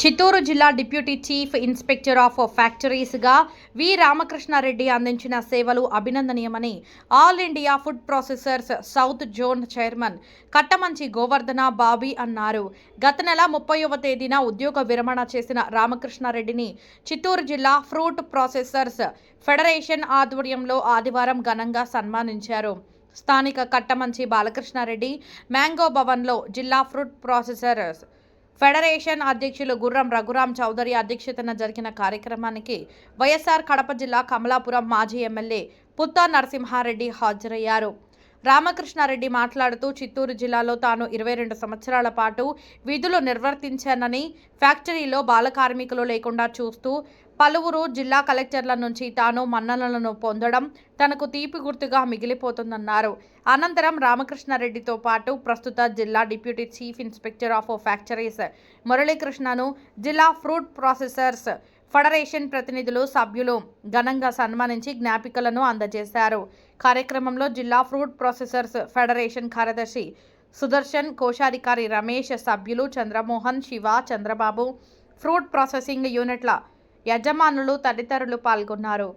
చిత్తూరు జిల్లా deputy chief inspector of ఫ్యాక్టరీస్గా V Ramakrishna Reddy అందించిన సేవలు అభినందనీయమని all India food processors south zone chairman Kattamanchi Govardhana Bobby అన్నారు. గత నెల 30వ తేదీన ఉద్యోగ విరమణ చేసిన రామకృష్ణారెడ్డిని చిత్తూరు జిల్లా ఫ్రూట్ ప్రాసెసర్స్ ఫెడరేషన్ ఆధ్వర్యంలో ఆదివారం ఘనంగా సన్మానించారు. స్థానిక కట్టమంచి బాలకృష్ణారెడ్డి మ్యాంగో భవన్లో జిల్లా ఫ్రూట్ ప్రాసెసర్స్ ఫెడరేషన్ అధ్యక్షులు గుర్రం రఘురాం చౌదరి అధ్యక్షతన జరిగిన కార్యక్రమానికి వైఎస్ఆర్ కడప జిల్లా కమలాపురం మాజీ ఎమ్మెల్యే పుత్తా నరసింహారెడ్డి హాజరయ్యారు. రామకృష్ణారెడ్డి మాట్లాడుతూ చిత్తూరు జిల్లాలో తాను 22 సంవత్సరాల పాటు విధులు నిర్వర్తించానని, ఫ్యాక్టరీలో బాల కార్మికులు లేకుండా చూస్తూ పలువురు జిల్లా కలెక్టర్ల నుంచి తాను మన్ననలను పొందడం తనకు తీపి గుర్తుగా మిగిలిపోతుందన్నారు. అనంతరం రామకృష్ణారెడ్డితో పాటు ప్రస్తుత జిల్లా deputy chief inspector of factories మురళీకృష్ణను జిల్లా ఫ్రూట్ ప్రాసెసర్స్ ఫెడరేషన్ ప్రతినిధులు, సభ్యులు ఘనంగా సన్మానించి జ్ఞాపికలను అందజేశారు. కార్యక్రమంలో జిల్లా ఫ్రూట్ ప్రాసెసర్స్ ఫెడరేషన్ కార్యదర్శి సుదర్శన్, కోశాధికారి రమేష్, సభ్యులు చంద్రమోహన్, శివ, చంద్రబాబు, ఫ్రూట్ ప్రాసెసింగ్ యూనిట్ల యజమానులు తదితరులు పాల్గొన్నారు.